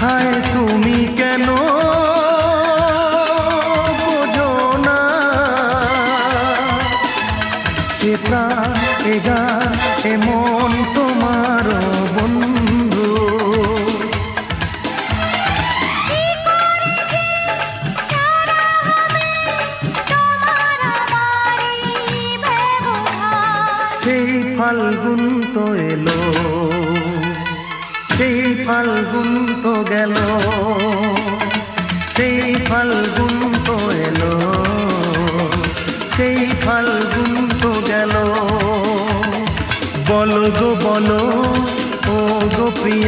হায় তুমি কেন বোঝো না, এ প্রাণ এ গান এ মন তোমার বন্ধু। সেই ফাল্গুন তো এলো, সেই ফাল্গুন তো গেল, সেই ফাল্গুন তো এলো, সেই ফাল্গুন তো গেল। বলো গো বলো